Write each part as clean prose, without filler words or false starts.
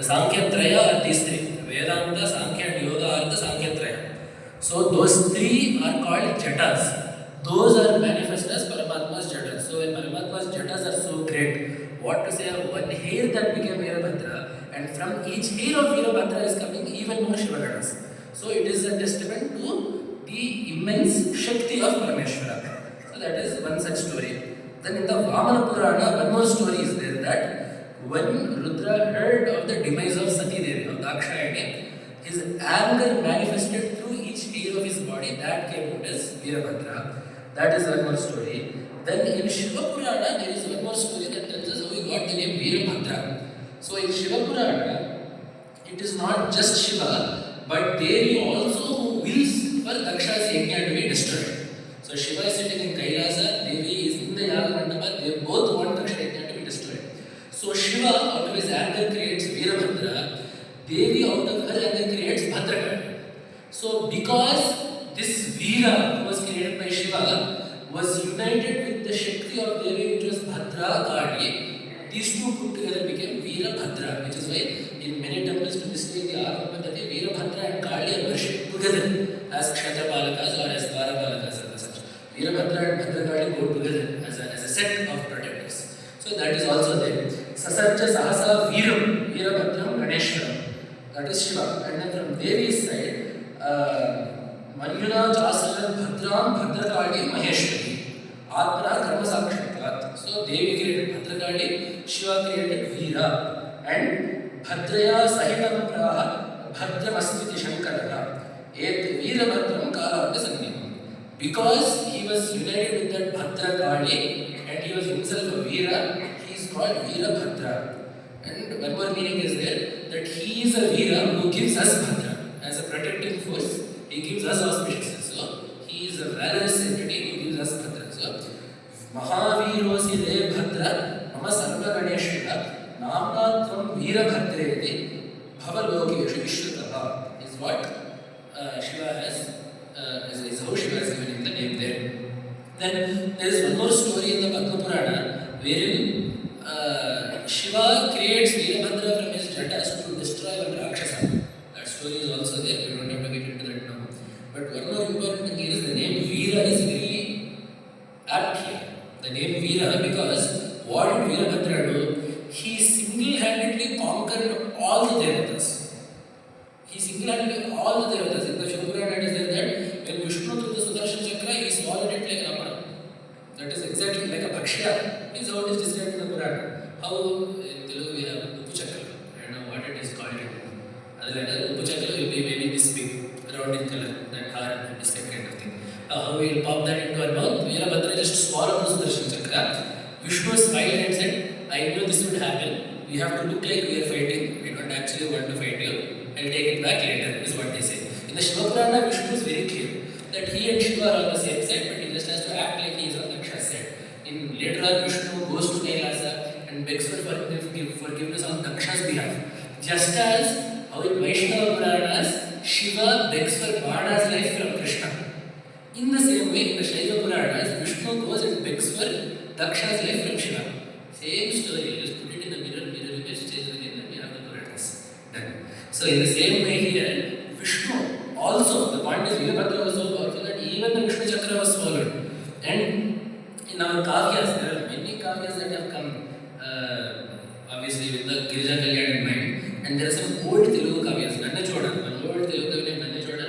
The Sankhya Traya are these three. Vedanta, Sankhya and Yoga are the Sankhya Traya. So those three are called jatas. Those are manifest as Paramatma's jatas. So when Paramatma's jatas are so great, what to say of one hair that became Virabhadra, and from each hair of Virabhadra is coming even more Shivaganas. So it is a testament to the immense Shakti of Parameshwara. So that is one such story. Then in the Vamana Purana, one more story is there that when Rudra heard of the demise of Sati Devi, of Dakshayani, his anger manifested through each hair of his body. That came out as Virabhadra. That is one more story. Then in Shiva Purana, there is one more story that tells us how he got the name Virabhadra. So in Shiva Purana, it is not just Shiva, but Devi also who wills for Daksha's yajna to be destroyed. So Shiva is sitting in Kailasa, Devi is in the Yaga Mandapa, they both want Daksha yajna to be destroyed. So Shiva out of his anger creates Virabhadra, Devi out of her anger creates Bhadrakali. So because this Veera who was created by Shiva was united with the Shakti of Devi which was Bhadra Kali, these two put together became Virabhadra, which is why in many temples to this day they are that Virabhadra and Kali are worshipped together as Kshatrapalakas or as Dwarapalakas and such. Virabhadra and Bhadrakali go together as a set of protectors. So that is also there. Sasarja Sahasa Viram, Virabhadram Ganeshwaram. That is Shiva. And then from Devi's side, Manyuna Chasara Bhadram Bhadrakali Maheshwari. Atmana Karma Sakshatavat. So Devi created Bhadrakali, Shiva created Veera. And Bhadraya Sahitam Praha Bhadramasmiti Shankaraha. Et Virabhadram Kala Sanniham. Because he was united with that Bhadrakali and he was himself a Veera, he is called Virabhadra. And one more meaning is there that he is a Veera who gives us Bhadra. As a protecting force, he gives us auspiciousness. So he is a valorous entity who gives us Bhadra. So Mahavirosi De Bhadra Mama Sarva Ganeshwara Namna Tvam Virabhadreti Bhavalokeshu Ishrutaha is what Shiva has, is how Shiva has given him the name there. Then there is one more story in the Padma Purana wherein Shiva creates Virabhadra from his jatas to destroy one Rakshasa. That story is also there, we don't have to get into that now. But one more important thing is the name Veera is very apt here. The name Veera because what did Virabhadra do? He single-handedly conquered all the Devatas. He single-handedly all the Devatas. In the Shiva Purana it is there that when Vishnu threw the Sudarshan Chakra, he swallowed it like an apana. That is exactly like a Bhakshya. Is how it is described in the Purana. How in Telugu we have Upu Chakra. I don't know what it is called. Upu Chakra will be maybe this big, round in color, that hard, biscuit kind of thing. How we will pop that into our mouth. Virabhadra just swallowed the Sudarshan Chakra. Vishnu smiled and said, I knew this would happen. We have to look like we are fighting. We don't actually want to fight you. I'll take it back later, is what they say. In the Shiva Purana, Vishnu is very clear that he and Shiva are on the same side, but he just has to act like he is on Daksha's side. In later on, Vishnu goes to Kailasa and begs for forgiveness on Daksha's behalf. Just as how in Vaishnava Puranas, Shiva begs for Bada's life from Krishna. In the same way, in the Shaiva Puranas, Vishnu goes and begs for Daksha's life from Shiva. Same story, just put it in the mirror image, change within them, we have the Puranas. Done. So in the same way here, Vishnu also, the point is Virabhadra was so powerful that even the Vishnu Chakra was swallowed. And in our Kavyas, there are many Kavyas that have come, obviously with the Girija Kalyan in mind. And there are some old Telugu Kavyas, Nannachoda, one old Telugu Kavya named Nannachoda,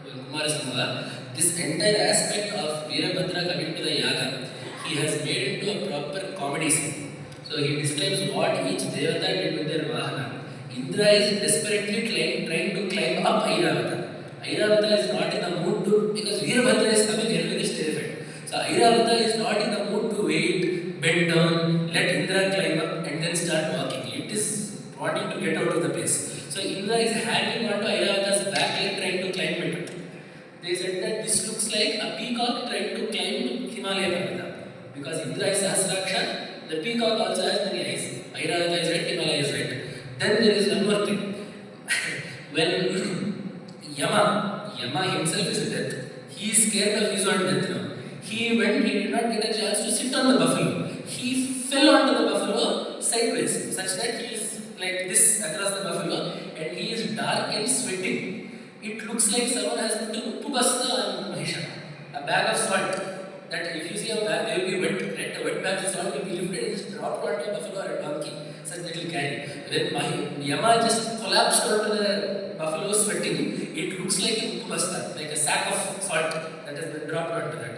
Kumarasambhava. This entire aspect of Virabhadra coming to the Yaga, he has made into a proper comedy scene. So he describes what each Devata did with their Vahana. Indra is desperately trying to climb up Airavata. Airavata is not in the mood to, because Virabhadra is coming, everybody is terrified. So Airavata is not in the mood to wait, bend down, let Indra climb up and then start walking. It is wanting to get out of the place. So Indra is hanging onto Airavata's back leg trying to climb it. They said that this looks like a peacock trying to climb Himalaya Parvata. Because Indra is Sahasraksha, the peacock also has many eyes. Airavata is right, Himalaya is right. Then there is one more thing. When Yama himself is a death, he is scared of his own death now. He did not get a chance to sit on the buffalo. He fell onto the buffalo sideways, such that he is like this across the buffalo, and he is dark and sweating. It looks like someone has put a uppu basta on Mahisha, a bag of salt. That if you see a bag, they will be wet, right? A wet bag of salt will be lifted and just dropped onto a buffalo or a donkey, such that it will carry. When Yama just collapsed onto the buffalo sweating, it looks like a uppu basta, like a sack of salt that has been dropped onto that.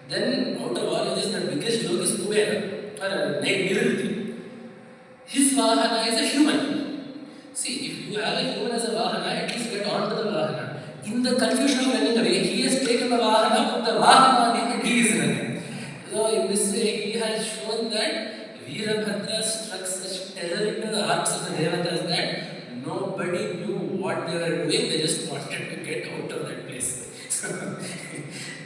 Then out of all of this, the biggest joke is Kubera, or Nirruti. His Vahana is a human. See, if you have a human as a Vahana, at least get onto the Vahana. In the confusion of running away, he has taken the Vahana, put the Vahana on him, and he is running. So, in this way, he has shown that Veerabhadra struck such terror into the hearts of the Devatas that nobody knew what they were doing, they just wanted to get out of that place. So,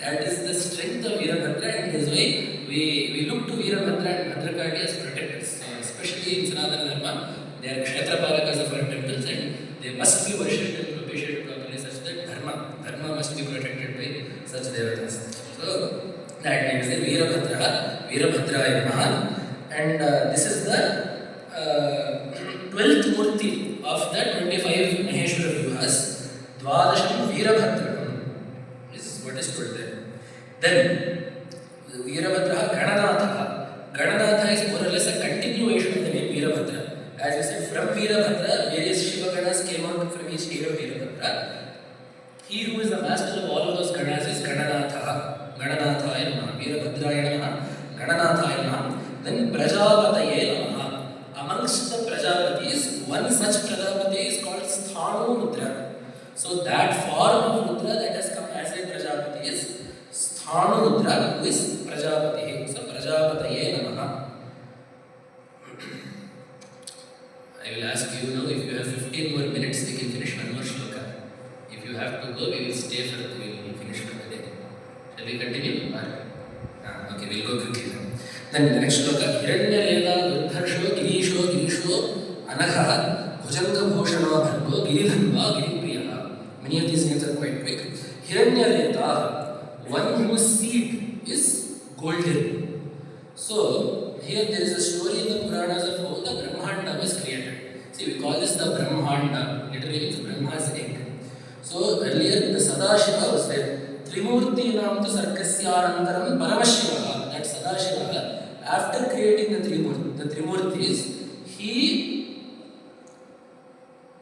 that is the strength of Veerabhadra, and that is why we look to Veerabhadra and Bhadrakali as protectors. Especially in Sanatana Dharma, they are Kshetrapalakas of our temples, and they must be worshipped and propitiated properly such that Dharma must be protected by such devatas. So that name is Veerabhadraya Namaha, and this is the 12th Murti of the 25 Maheshwara Vyuhas. Dvadasham Veerabhadrakam. This is what is told there. Then Veerabhadra Gananatha. Gananatha is more or less a continuation of the name Veerabhadra. As we said, from Veerabhadra, various Shiva Ganas came out from each name of Veerabhadra. He who is the master of all of those Ganas is Gananatha. Gananathaya Namaha. Veerabhadraya Namaha. Gananathaya Namaha. Then Prajapataye Namaha. Amongst the Prajapatis, one such Prajapati is called Sthanu Mudra. So that form of Mudra that has come as a Prajapati is Sthanu Mudra, who is Prajapati. So Prajapataye Namaha. I will ask you now, if you have 15 more minutes, we can finish one more shloka. If you have to go, we will stay for the we will finish for the day. Shall we continue? Okay, we will go quickly. Then the next shloka, Hiranya Reda Durdharsho Girisho Anagha Bhujanga Bhushana Bhargo Giridhanva Giripriyaha. Many of these names are quite quick. Hiranya Reda, one whose seed is golden. So, here there is a story in the Puranas of how the Brahmanda was created. See, we call this the Brahmanda. Literally, it's Brahma's egg. So, earlier the Sadashiva was there. Trimurti Namtu Sarkasyanantaram Paramashivah. That Sadashiva, after creating the Trimurtis, he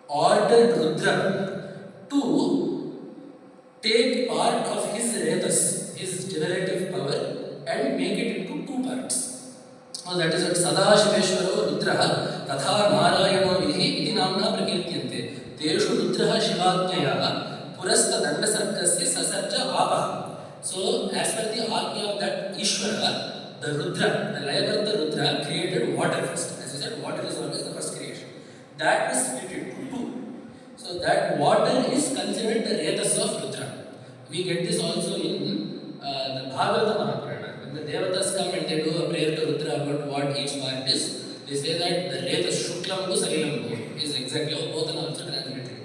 ordered Rudra to take part of his Retas, his generative power, and make it into two parts. So that is what Sadashiveshwaro Rudraha Tatha Narayano Vidhi Iti Namna Prakirtyante. Teshu Rudraha Shivajnaya Purasta Danda Sarkasya Sasarja Apaha. So as per the Ajna of that Ishvara, the Rudra, the Layavarta Rudra created water first. As we said, water is always the first creation. That was split into two. So that water is considered the Retas of Rudra. We get this also in the Bhagavata Mahapurana. When the Devatas come and they do a prayer to Rudra about what each part is, they say that the Retas Shuklam to Sarilam is exactly how both are also translated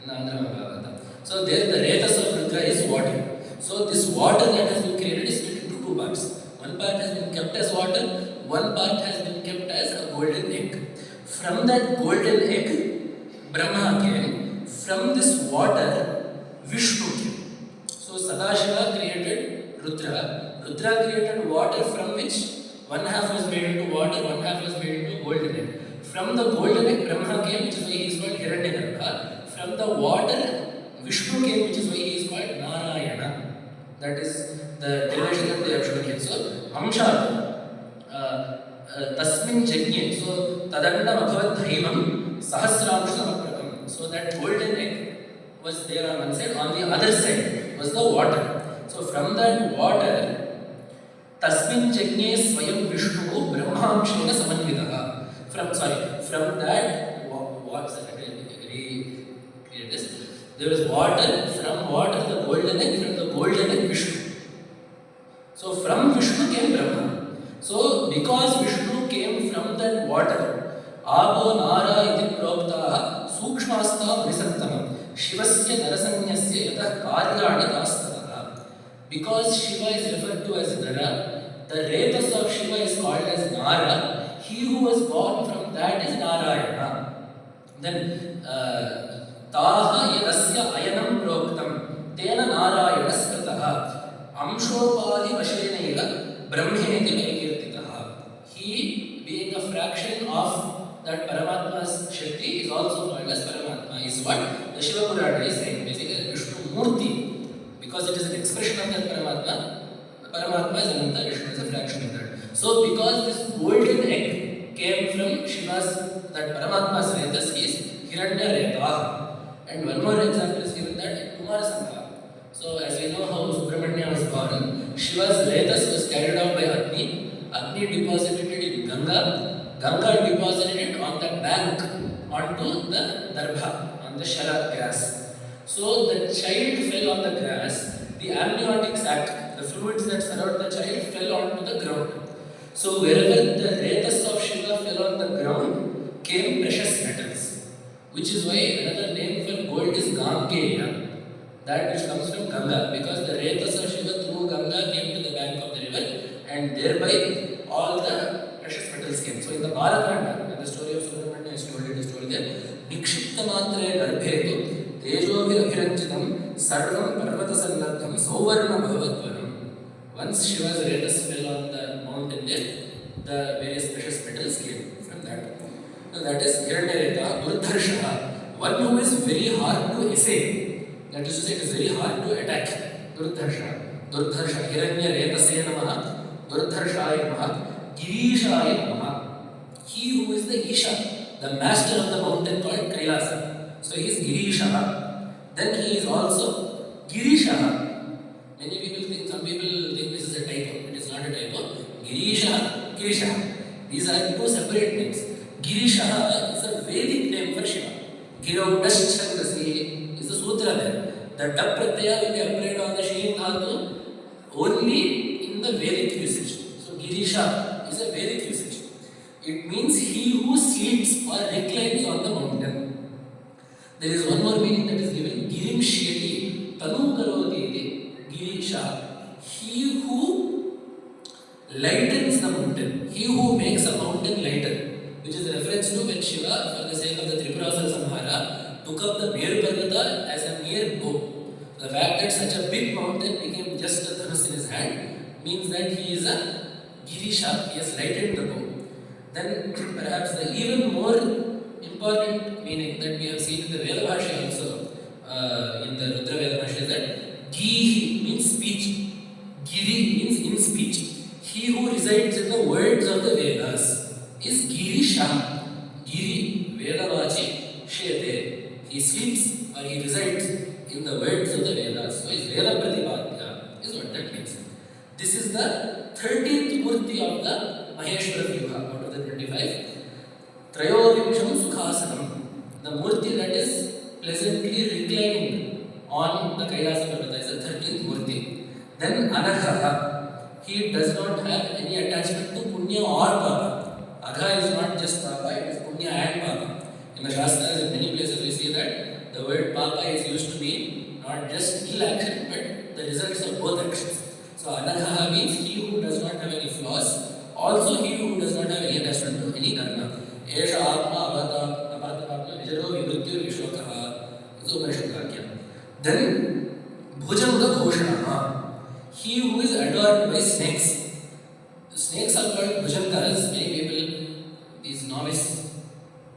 in the Andhra Bhagavata. So there the Retas of Rudra is water. So this water that has been created is split into two parts. One part has been kept as water, one part has been kept as a golden egg. From that golden egg, Brahma came. From this water, Vishnu came. So Sadashiva created Rudra. Rudra created water from which one half was made into water, one half was made into golden egg. From the golden egg, Brahma came, which is why he is called Hiranyagarbha. From the water, Vishnu came, which is why he is called Narayana. That is the derivation that they have shown here. So, Amsha, Tasmin Jagye, so Tadandam Abhavat Dhaivam, Sahasramsha Prakam. So that golden egg was there on one side, on the other side was the water. So from that water, Tasmin Jagye Swayam Vishnu Brahmamshena Samanvidaha. From that, there was water, from water the golden egg, from the golden egg Vishnu. So from Vishnu came Brahma. So because Vishnu came from that water, Abo Nara iti proktaha Sukshmasta Vrisantamam Shivasya Narasanyasya Yatah Karyani Dastavaha. Because Shiva is referred to as Nara, the Retas of Shiva is called as Nara. He who was born from that is Narayana. Then Taha yadasya ayanam proktam tena narayana smritaha amshopadi vashenaiva brahmeti vaikirtitaha. He, being a fraction of that Paramatma's Shakti, is also called as Paramatma, is what the Shiva Purana is saying. Basically, Vishnu Murti, because it is an expression of that Paramatma. The Paramatma is Ananta, Vishnu is a fraction of that. So, because this golden egg came from Shiva's, that Paramatma's Retas, is Hiranya Reta. And one more example is given that in Kumara Sangha. So, as we know how Subramanya was born, Shiva's Retas was carried out by Agni. Agni deposited it in Ganga. Ganga deposited it on the bank, onto the darbha, on the shala grass. So the child fell on the grass. The amniotic sac, the fluids that surround the child, fell onto the ground. So wherever the retas of Shiva fell on the ground, came precious metals, which is why another name for gold is Gangeya, that which comes from Ganga, because the retas of Shiva through Ganga came to the bank of the river, and thereby all the precious metals came. So in the Balakanda, when the story of Subramanya is told, it is told there, Nikshipta matre garbhetu tejobhir abhiranchitam sarvam parvata sannadham sauvarna bhavatvaram. Once Shiva's retas fell on the mountain there, the various precious metals came from that. So that is Hiranyareta, Durdharsha, one who is very hard to essay. That is to say, it is very hard to attack. Durdharsha, Durdharsha, Hiranyareta namaha, Durdharshaya namaha, Girishaya namaha. He who is the Isha, the master of the mountain called Kailasa. So he is Girisha. Then he is also Girisha. Many people think, some people think this is a typo. It is not a typo. Girisha, Girisha. These are two separate names. Girisha is a Vedic name for Shiva. Giraudaschandasi is the sutra there. The dap pratyaya will be applied on the Shin Dhatu only in the Vedic usage. So Girisha is a Vedic usage. It means he who sleeps or reclines on the mountain. There is one more meaning that is given. Girim Shyati Tanu Karoti Girisha. He who lightens the mountain. He who makes a mountain lighter. Which is a reference to when Shiva, for the sake of the Tripurasura Samhara, took up the Meru Parvata as a mere bow. The fact that such a big mountain became just a dhanus in his hand means that he is a Girisha, he has lightened the bow. Then perhaps the even more important meaning that we have seen in the Veda Bhashya also, in the Rudra Veda Bhashya, is that Gihi means speech, Giri means in speech. He who resides in the words of the Vedas is Girisha. Giri, Vedavachi, Shete. He sleeps or he resides in the words of the Vedas. So his Veda Pratibhadya is what that means. This is the 13th Murti of the Maheshwara Vyuha out of the 25. Trayovimsham Sukhasanam. The Murti that is pleasantly reclining on the Kailasa Parvata is the 13th Murti. Then Anagha. He does not have any attachment to Punya or Papa. Agha is not just Papa, it is Punya and Papa. In the Shastras, in many places we see that the word Papa is used to mean not just ill action, but the results of both actions. So Anagha means he who does not have any flaws, also he who does not have any attachment to any karma. Esha Atma Avatapatma Vijaro Vimrityu Vishwakaha is Upanishad Vakya. Then Bhujanga Ghoshana. He who is adorned by snakes. The snakes are called bhujangas. Many people, these novice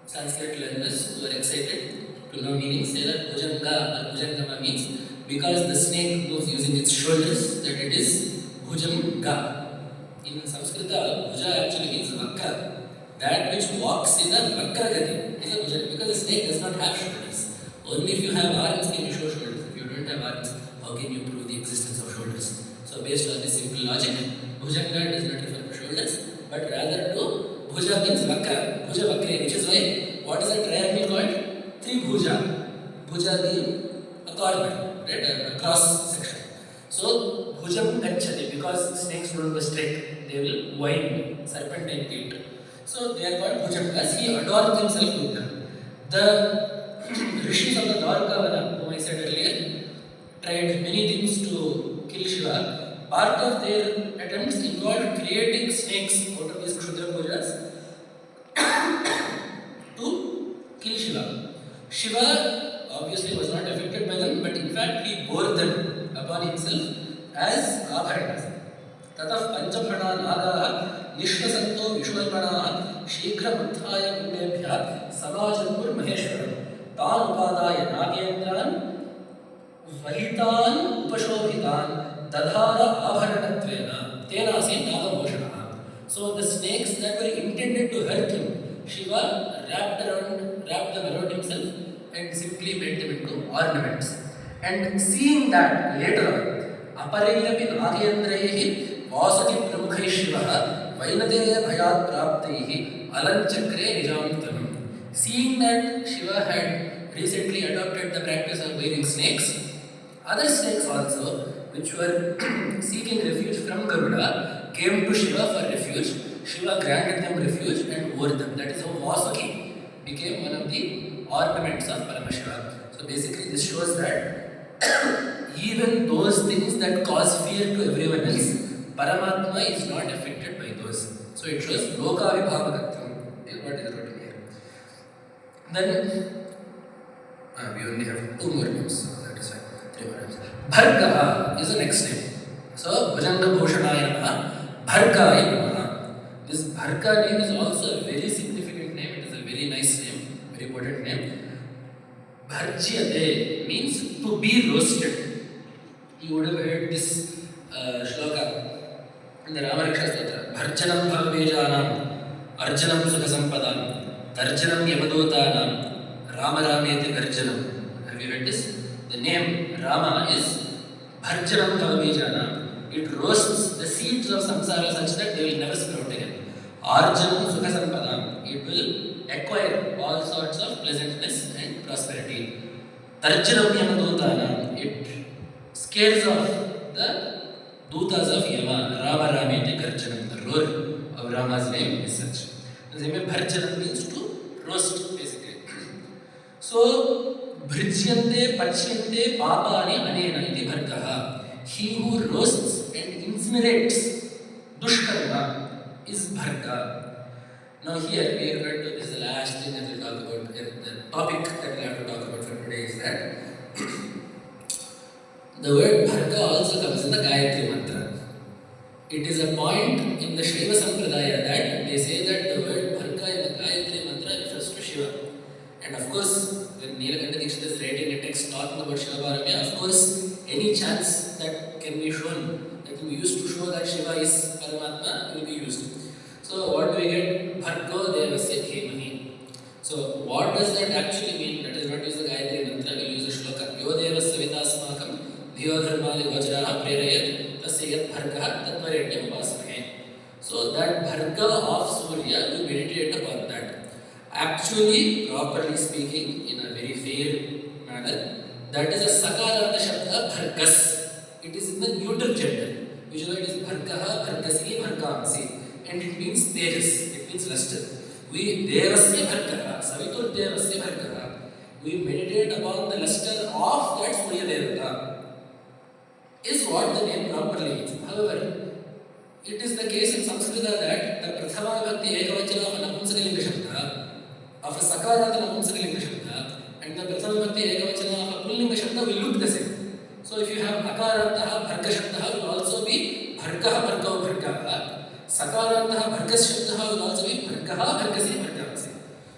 Sanskrit learners who are excited to know meaning, say that bhujanga or bhujangama means because the snake moves using its shoulders, that it is bhujanga. In Sanskrita, bhuja actually means vakra. That which walks in a vakra gati is a bhujanga, because the snake does not have shoulders. Only if you have arms can you show shoulders. If you don't have arms, how can you prove the existence of shoulders? So based on this simple logic, Bhujanga does not refer to shoulders, but rather to Bhuja means Vakra, Bhuja Vakre, which is why, what is a triangle called? Tribhuja. Bhuja being a corner, right, a cross section. So Bhujam Gacchati, because snakes don't go straight, they will wind, serpentine gait. So they are called Bhujangas. He adorns himself with them. The rishis of the Dwarkavana, whom I said earlier, tried many things to kill Shiva. Part of their attempts involved creating snakes out of these Kshudra Pujas to kill Shiva. Shiva obviously was not affected by them, but in fact he bore them upon himself as abharanas. ततः पंचफणा नागाः निष्कसन्तो विश्वल्पणाः शीघ्रमुत्थाय कुण्डेभ्यः समाजन्मुर्महेश्वरम् तान् उपादाय नागेन्द्रान् वहितान् उपशोभितान् दधार आभरणत्वेन तेनासीत् नागभूषणः. So the snakes that were intended to hurt him, Shiva wrapped them around himself and simply made them into ornaments. And seeing that later on, अपरैरपि नागेन्द्रैः Vasuki प्रमुखैः शिवः वैनतेय भयात् प्राप्तैः अलञ्चक्रे निजान्तम्. Seeing that Shiva had recently adopted the practice of wearing snakes, other snakes also, which were seeking refuge from Garuda, came to Shiva for refuge. Shiva granted them refuge and wore them. That is how Vasuki became one of the ornaments of Paramashiva. So basically this shows that even those things that cause fear to everyone else, Paramatma is not affected by those. So it shows Loka Vibhavakatvam is what is written here. Then we only have 2 more names, so that is fine. 3 more names. Bhargaha is the next name. So Bhujanga Bhushanaya Namaha, Bhargaya Namaha. This Bharga name is also a very significant name. It is a very nice name, very important name. Bharjyate means to be roasted. You would have heard this shloka in the Ramaraksha Stotra. Bharjanam bhavabejanam, arjanam sukha sampadam, darjanam yamadotanam, ramarameti garjanam. Have you heard this? The name Rama is Bharjanam bhavabejanam. It roasts the seeds of samsara such that they will never sprout again. Arjanam sukha sampadam. It will acquire all sorts of pleasantness and prosperity. Darjanam yamadotanam. It scares off the Dutas of Yama. Rama Rameti Garjanam. The roar of Rama's name is such. The same way Bharjanam means to roast basically. So Bhrijyante Pachyante Papani Anena iti Bhargaha. He who roasts and incinerates Dushkarma is Bharga. Now here we are going to, this is the last thing that we'll talk about, the topic that we have to talk about for today is that the word Bharga also comes in the Gayatri Mantra. It is a point in the Shiva Sampradaya that they say that the word Bharga in the Gayatri Mantra refers to Shiva. And of course, when Nilakanta Dikshit is writing a text talking about Shiva Paramya, of course, any chance that can be shown, that can be used to show that Shiva is Paramatma will be used. So what do we get? Bhargo Devasya Dhemahi. So what does that actually mean? That is not use the Gayatri Mantra, we use a shloka. Yo Devas Savitasmakam Dhiyo Dharmali Vajraha Prerayat Tasya Yat Bhargaha Tatvaretyam Upasmahe. So that Bharga of Surya, we meditate upon that. Actually, properly speaking, in a very fair manner, that is a Sakaranta Shabda Bhargas. It is in the neuter gender. Usually it is Bhargaha, Bhargasi, Bhargamsi. And it means Tejas, it means luster. We Devasya Bhargaha, Savitur Devasya Bhargaha. We meditate upon the luster of that Surya Devata. Is what the name properly means. However, it is the case in Sanskrita that the Prathama Vibhakti Ekavachana of a Napumsakalinga Shabda, of a Sakaranta Napumsakalinga Shabda, and the Prathama Vibhakti Ekavachana of a Pullinga Shabda will look the same. So if you have Akarantaha Bharga Shabda will also be Bhargaha Bhargao Bhargaha. Sakarantaha Bhargas Shabda will also be Bhargaha Bhargasi Bhargamasi.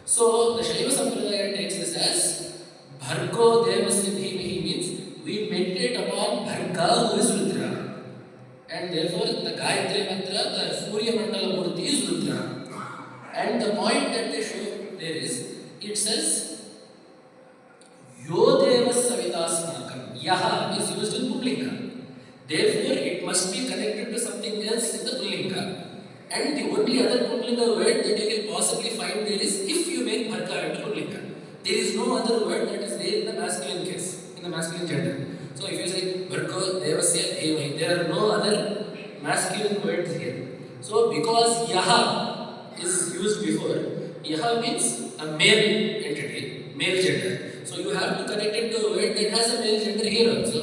So the Shaiva Sampradaya takes this as Bhargo Devasya Dhemahi means we meditate upon Bharga who is Rudra. And therefore the Gayatri Mantra, the Surya Mandala Murti is Rudra. And the point that they show there is, it says Yo Devas Savitasmakam. Yaha is used in Pullinga. Therefore it must be connected to something else in the Pullinga. And the only other Pullinga word that you can possibly find there is if you make Bharga into Pullinga. There is no other word that is there in the masculine case, in the masculine gender. So if you say Bhargo Devasya Dhemahi, there are no other masculine words here. So because Yaha is used before, Yaha means a male entity, male gender. So you have to connect it to a word that has a male gender here also.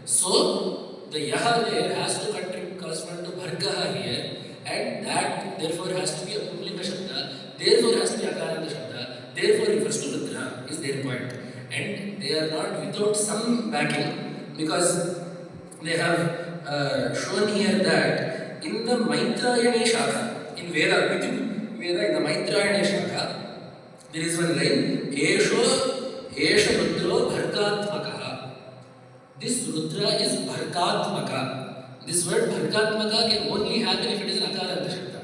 So the Yaha there has to correspond to Bhargaha here, and that therefore has to be a Pullinga Shabda, therefore has to be Akaranta Shabda, therefore refers to Rudra, is their point. and they are not without some backing, because they have shown here that in the Maitrayani Shakha, in Veda, within Veda, in the Maitrayani Shakha, there is one line, Esha Rudro Bhargatmakaha. This Rudra is Bhargatmaka. This word Bhargatmaka can only happen if it is an Akaranta Shabda.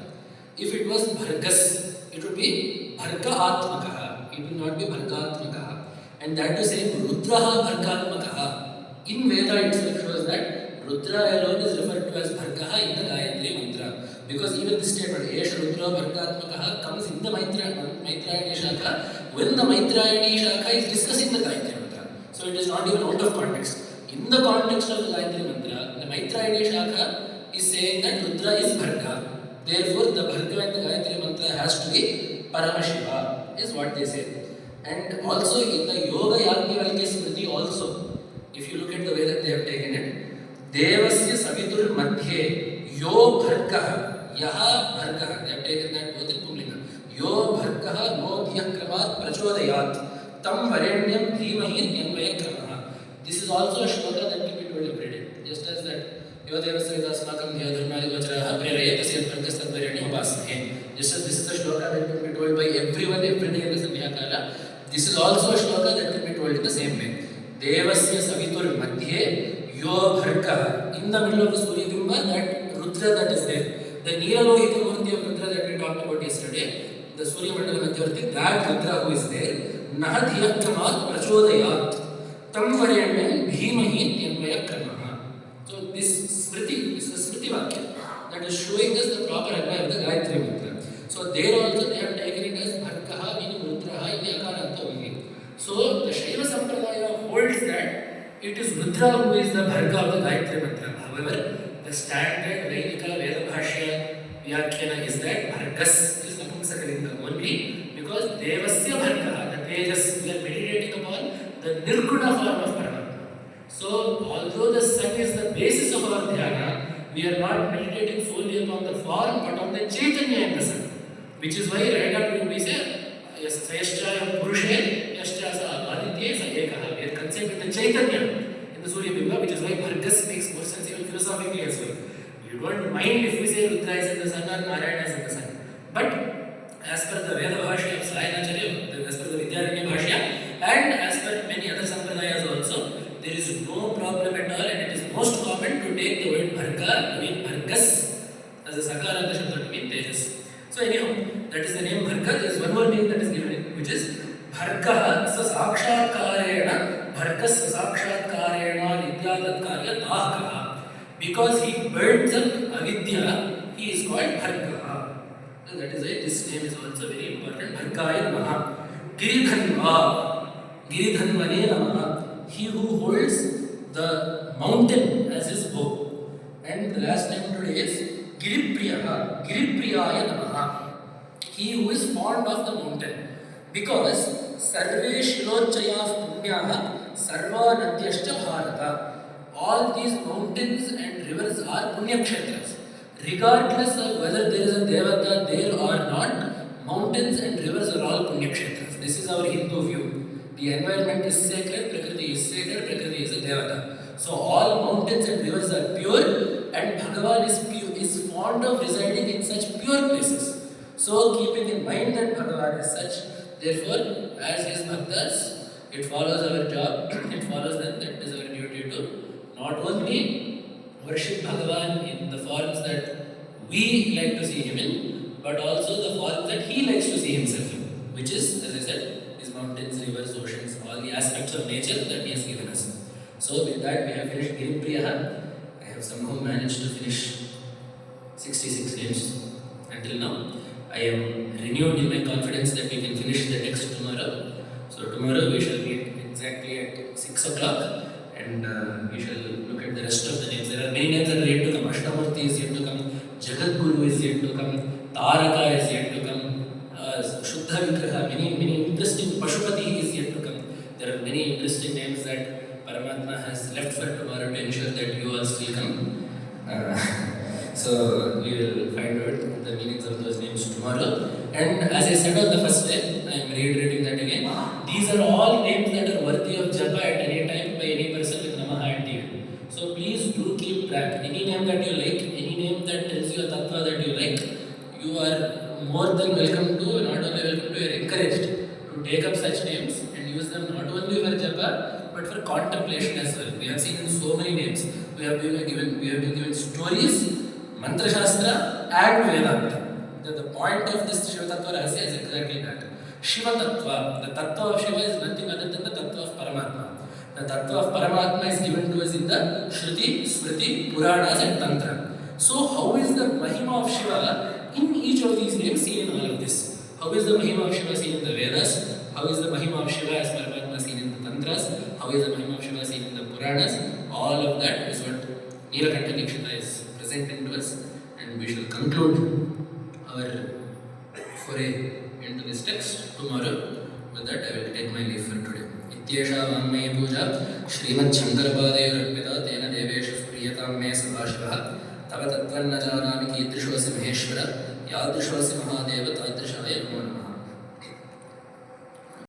If it was Bhargas, it would be Bhargatmakaha. It will not be Bhargatmakaha. And that to say Rudraha Bhargatmakaha. In Veda itself shows that Rudra alone is referred to as Bhargaha in the Gayatri mantra. Because even this statement, Esha Rudra Bhargatmakaha, comes in the Maitrayani Shakha when the Maitrayani Shakha is discussing the Gayatri mantra. So it is not even out of context. In the context of the Gayatri mantra, the Maitrayani Shakha is saying that Rudra is Bharga. Therefore, the Bharga in the Gayatri mantra has to be Paramashiva, is what they say. And also in the Yoga Yajnavalkya Smriti also, if you look at the way that they have taken it, Devasya Savitur Madhye Yo Bhargaha Yaha Bhargaha, they have taken that both in Pumlinga. Yo Bhargaha No Dhyakramat Prachodayat Tam Varenyam Dhimahi Nyanvaya Kramaha. This is also a shloka that can be told every day. Just as that Yo Devasya Vidasmakam Dhya Dharmadi Vacharaha Prerayata Syat Bhargas Tad Varenyam Upasmahe. Just as this is a shloka that can be told by everyone every day in the Sandhya Kala, this is also a shloka that can be told in the same way. Devasya Savitur Madhye Yo Bhargaha. In the middle of the Surya Bimba, that Rudra that is there, the Neelohita Murti of Rudra that we talked about yesterday, the Surya Mandala Madhyavarti, that Rudra who is there, Nahadhyakramat Prachodayat Tam Varenyam Bhimahi Nyanvaya Kramaha. So this Smriti, this is a Smriti Vakya that is showing us the proper Anvaya of the Gayatri Mantra. So there also they have taken it as Bhargaha meaning Rudraha in the Akaranta only. So the Shaiva Sampradaya holds that it is Rudra who is the Bharga of the Gayatri Mantra. However, the standard Vainika Veda Bhashya Vyakhyana is that Bhargas is Napumsakalinga only because Devasya Bhargaha, the Tejas, we are meditating upon the Nirguna form of Paramatma. So, although the sun is the basis of our dhyana, we are not meditating solely upon the form but on the Chaitanya in the sun. Which is why right after we say, Sayashchaya Purushe, Yashchasa Aditya, Sayekaha. We are concerned with the Chaitanya in the Surya Bimba, which is why Bhargas makes more sense even philosophically as well. We don't mind if we say Rudra is in the sun or Narayana is in the sun. But as per the Veda Bhashya of Sayanacharya, as per the Vidyaranya Bhashya, and as per many other sampradayas also, there is no problem at all, and it is most common to take the word Bharga to mean Bhargas as a Sakaranta Shabda to mean Tejas. So anyhow, that is the name Bharga. There is one more name that is given, which is Bhargaha Sasakshatkarena Bhargas Sasakshatkarena Vidyadatkarya Dahkaha. Because he burns up avidya, he is called Bhargaha. So that is why this name is also very important. Bhargaya Namaha. Giridhanva. Giridhanvane Namaha. He who holds the mountain as his bow. And the last name today is Giripriyaha. Giripriyaya Namaha. He who is fond of the mountain. Because Sarve Shilochaya Punyaha Sarva Nadyascha Bharata. All these mountains and rivers are Punya Kshetras. Regardless of whether there is a Devata there or not, mountains and rivers are all Punya Kshetras. This is our Hindu view. The environment is sacred, Prakriti is sacred, Prakriti is a Devata. So all mountains and rivers are pure, and Bhagavan is fond of residing in such pure places. So keeping in mind that Bhagavan is such, therefore, as his bhaktas, it follows our job, it follows that it is our duty to not only worship Bhagavan in the forms that we like to see him in, but also the forms that he likes to see himself in, which is, as I said, mountains, rivers, oceans, all the aspects of nature that he has given us. So with that we have finished Giripriyaha. I have somehow managed to finish 66 games until now. I am renewed in my confidence that we can finish the text tomorrow. So tomorrow we shall meet exactly at 6 o'clock and we shall look at the rest of the names. There are many names that are yet to come. Ashtamurti is yet to come, Jagadguru is yet to come, Taraka is yet to come, Shuddha Vigraha, many interesting, Pashupati is yet to come. There are many interesting names that Paramatma has left for tomorrow to ensure that you all still come. So we will find out the meanings of those names tomorrow. And as I said on the first day, I am reiterating that again, these are all names that are worthy worthy of japa at any time by any person with Namaha and T. So please do keep track. Any name that you like, any name that tells you a tattva that you like, you are more than welcome to, not only welcome to, you are encouraged to take up such names and use them not only for japa but for contemplation as well. We have seen in so many names. We have been given stories, mantra shastra and Vedanta. The point of this Shiva Tattva Rahasya is exactly that. Shiva Tattva, the Tattva of Shiva is nothing other than the Tattva of Paramatma. The Tattva of Paramatma is given to us in the Shruti, Smriti, Puranas and Tantra. So how is the Mahima of Shiva in each of these names seen in all of this? How is the Mahima of Shiva seen in the Vedas? How is the Mahima of Shiva as Paramatma seen in the Tantras? How is the Mahima of Shiva seen in the Puranas? All of that is what Nilakanta Nikshita is presenting to us, and we shall conclude our foray into this text tomorrow. With that, I will take my leave for today. Ityesha Vangmaya Puja Sriman Gannavaram Lalitaditya Tena Deveshu Priyatam Me Sabhashivah Tava Tattvan Najanami Kidrishvasi Maheshwara Yadrishvasi Mahadeva Tadrishaya Namo Namaha.